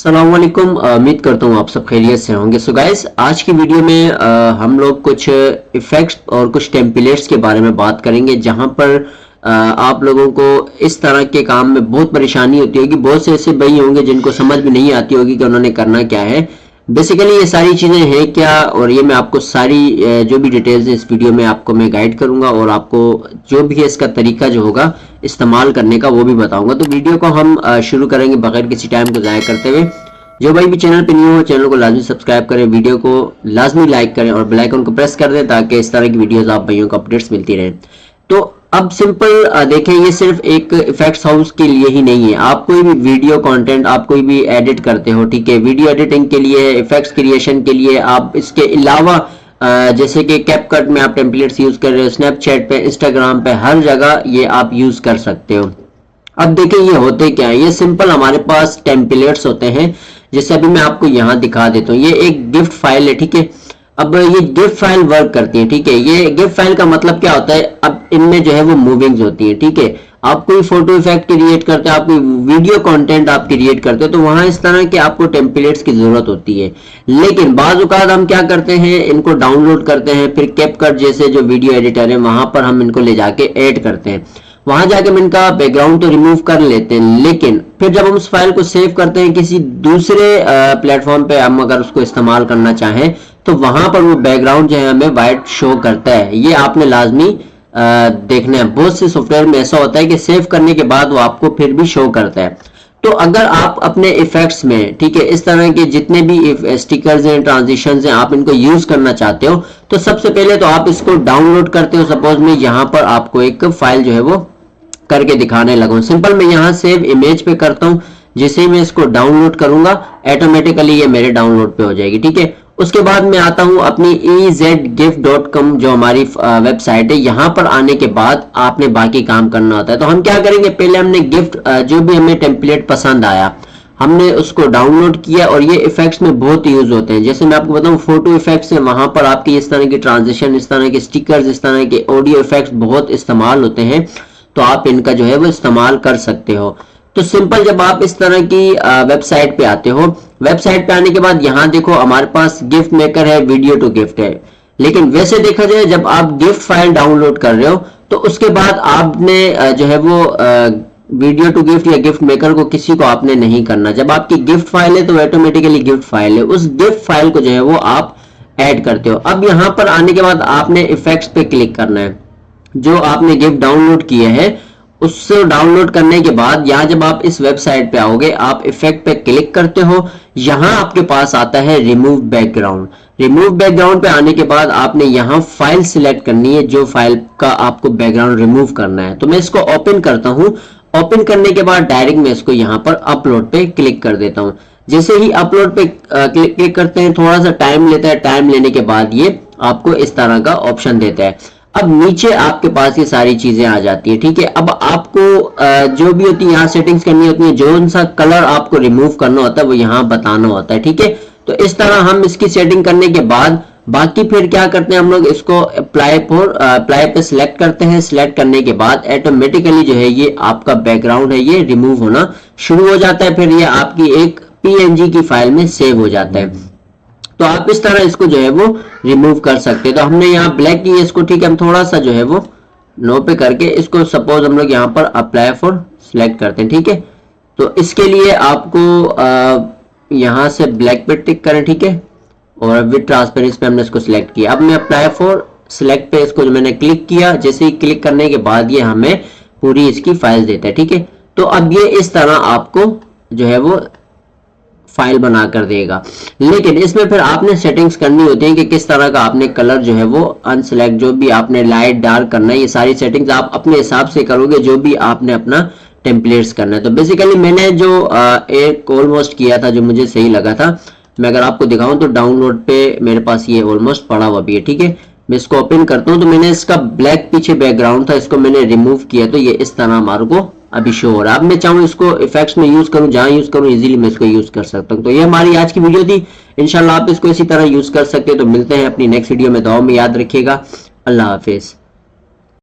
अस्सलाम वालेकुम। उम्मीद करता हूँ आप सब खैरियत से होंगे। सो गाइस, आज की वीडियो में हम लोग कुछ इफेक्ट्स और कुछ टेम्पलेट्स के बारे में बात करेंगे, जहां पर आप लोगों को इस तरह के काम में बहुत परेशानी होती होगी। बहुत से ऐसे भाई होंगे जिनको समझ में नहीं आती होगी कि उन्होंने करना क्या है। बेसिकली ये सारी चीज़ें हैं क्या, और ये मैं आपको सारी जो भी डिटेल्स है इस वीडियो में आपको मैं गाइड करूंगा, और आपको जो भी है इसका तरीका जो होगा इस्तेमाल करने का वो भी बताऊंगा। तो वीडियो को हम शुरू करेंगे बगैर किसी टाइम को ज़ाया करते हुए। जो भाई भी चैनल पे न्यू हो, चैनल को लाजमी सब्सक्राइब करें, वीडियो को लाजमी लाइक करें और बेल आइकन को प्रेस कर दें, ताकि इस तरह की वीडियोस आप भाइयों को अपडेट्स मिलती रहें। तो अब सिंपल देखें, ये सिर्फ एक इफेक्ट्स हाउस के लिए ही नहीं है। आप कोई भी वीडियो कंटेंट आप कोई भी एडिट करते हो, ठीक है, वीडियो एडिटिंग के लिए, इफेक्ट्स क्रिएशन के लिए, आप इसके अलावा जैसे कि कैपकट में आप टेम्पलेट्स यूज कर रहे हो, स्नैपचैट पे, इंस्टाग्राम पे, हर जगह ये आप यूज कर सकते हो। अब देखिए ये होते क्या है। ये सिंपल हमारे पास टेम्पलेट्स होते हैं, जैसे अभी मैं आपको यहाँ दिखा देता हूँ। ये एक गिफ्ट फाइल है, ठीक है। अब ये गिफ्ट फाइल वर्क करती है, ठीक है। ये गिफ्ट फाइल का मतलब क्या होता है, अब इनमें जो है वो मूविंग्स होती है, ठीक है। आप कोई फोटो इफेक्ट क्रिएट करते हो, आप कोई वीडियो कंटेंट आप क्रिएट करते हो, तो वहां इस तरह के आपको टेम्पलेट्स की जरूरत होती है। लेकिन बाज़ औक़ात हम क्या करते हैं, इनको डाउनलोड करते हैं, फिर कैपकट जैसे जो वीडियो एडिटर है वहां पर हम इनको ले जाके ऐड करते हैं। वहां जाके हम इनका बैकग्राउंड तो रिमूव कर लेते हैं, लेकिन फिर जब हम उस फाइल को सेव करते हैं किसी दूसरे प्लेटफॉर्म पे, हम अगर उसको इस्तेमाल करना चाहें, तो वहां पर वो बैकग्राउंड जो है हमें वाइट शो करता है। ये आपने लाजमी देखना है। बहुत से सॉफ्टवेयर में ऐसा होता है कि सेव करने के बाद वो आपको फिर भी शो करता है। तो अगर आप अपने इफेक्ट्स में, ठीक है, इस तरह के जितने भी स्टिकर्स हैं, ट्रांजिशंस हैं, आप इनको यूज करना चाहते हो, तो सबसे पहले तो आप इसको डाउनलोड करते हो। सपोज मैं यहाँ पर आपको एक फाइल जो है वो करके दिखाने लगा। सिंपल मैं यहाँ सेव इमेज पे करता हूँ। जैसे ही मैं इसको डाउनलोड करूंगा, ऑटोमेटिकली ये मेरे डाउनलोड पे हो जाएगी, ठीक है। उसके बाद मैं आता हूँ अपनी ezgift.com जो हमारी वेबसाइट है। यहाँ पर आने के बाद आपने बाकी काम करना होता है। तो हम क्या करेंगे, पहले हमने गिफ्ट जो भी हमें टेम्पलेट पसंद आया, हमने उसको डाउनलोड किया, और ये इफेक्ट्स में बहुत यूज होते हैं। जैसे मैं आपको बताऊं, फोटो इफेक्ट्स है, वहां पर आपकी इस तरह की ट्रांजिशन, इस तरह के स्टिकर्स, इस तरह के ऑडियो इफेक्ट्स बहुत इस्तेमाल होते हैं। तो आप इनका जो है वो इस्तेमाल कर सकते हो। तो सिंपल जब आप इस तरह की वेबसाइट पे आते हो, वेबसाइट पे आने के बाद यहाँ देखो हमारे पास गिफ्ट मेकर है, वीडियो टू गिफ्ट है। लेकिन वैसे देखा जाए, जब आप गिफ्ट फाइल डाउनलोड कर रहे हो, तो उसके बाद आपने जो है वो वीडियो टू गिफ्ट या गिफ्ट मेकर को किसी को आपने नहीं करना। जब आपकी गिफ्ट फाइल है तो ऑटोमेटिकली गिफ्ट फाइल है, उस गिफ्ट फाइल को जो है वो आप ऐड करते हो। अब यहाँ पर आने के बाद आपने इफेक्ट्स पे क्लिक करना है। जो आपने गिफ्ट डाउनलोड किए हैं, उससे डाउनलोड करने के बाद यहाँ जब आप इस वेबसाइट पे आओगे, आप इफेक्ट पे क्लिक करते हो। यहाँ आपके पास आता है रिमूव बैकग्राउंड। रिमूव बैकग्राउंड पे आने के बाद आपने यहाँ फाइल सिलेक्ट करनी है, जो फाइल का आपको बैकग्राउंड रिमूव करना है। तो मैं इसको ओपन करता हूँ। ओपन करने के बाद डायरेक्ट मैं इसको यहाँ पर अपलोड पे क्लिक कर देता हूँ। जैसे ही अपलोड पे क्लिक करते हैं, थोड़ा सा टाइम लेता है। टाइम लेने के बाद ये आपको इस तरह का ऑप्शन देता है। अब नीचे आपके पास ये सारी चीजें आ जाती है, ठीक है। अब आपको जो भी होती है यहाँ सेटिंग्स करनी होती है, जो सा कलर आपको रिमूव करना होता है वो यहाँ बताना होता है, ठीक है। तो इस तरह हम इसकी सेटिंग करने के बाद बाकी फिर क्या करते हैं, हम लोग इसको अप्लाई पे सिलेक्ट करते हैं। सिलेक्ट करने के बाद ऑटोमेटिकली जो है ये आपका बैकग्राउंड है, ये रिमूव होना शुरू हो जाता है। फिर ये आपकी एक PNG की फाइल में सेव हो जाता है। तो आप इस तरह इसको जो है वो रिमूव कर सकते हैं। तो हमने यहाँ ब्लैक की इसको, ठीक है, हम थोड़ा सा जो है वो नो पे करके इसको सपोज हम लोग यहाँ पर अप्लाई फॉर सिलेक्ट करते हैं, ठीक है। तो इसके लिए आपको यहाँ से ब्लैक पे टिक करें, ठीक है, और विद ट्रांसपेरेंसी पे हमने इसको सिलेक्ट किया। अब मैं अप्लाई फॉर सिलेक्ट पे इसको जो मैंने क्लिक किया, जैसे ही क्लिक करने के बाद ये हमें पूरी इसकी फाइल देता है, ठीक है। तो अब ये इस तरह आपको जो है वो फाइल बना कर देगा। लेकिन इसमें फिर आपने सेटिंग्स करनी होती है कि किस तरह का आपने कलर जो है वो अनसेलेक्ट, जो भी आपने लाइट डार्क करना है, ये सारी सेटिंग्स आप अपने हिसाब से करोगे, जो भी आपने अपना टेम्पलेट्स करना है। तो बेसिकली मैंने जो एक ऑलमोस्ट किया था, जो मुझे सही लगा था, मैं अगर आपको दिखाऊं तो डाउनलोड पे मेरे पास ये ऑलमोस्ट पड़ा हुआ भी है, ठीक है। मैं इसको ओपन करता हूं, तो मैंने इसका ब्लैक पीछे बैकग्राउंड था, इसको मैंने रिमूव किया, तो ये इस तरह हमारे को अभी शो हो रहा है। अब मैं चाहूँ इसको इफेक्ट्स में यूज करूँ, जहां यूज करूँ इजीली मैं इसको यूज कर सकता हूँ। तो ये हमारी आज की वीडियो थी। इंशाल्लाह आप इसको इसी तरह यूज कर सकते हैं। तो मिलते हैं अपनी नेक्स्ट वीडियो में। दुआ में याद रखिएगा। अल्लाह हाफिज।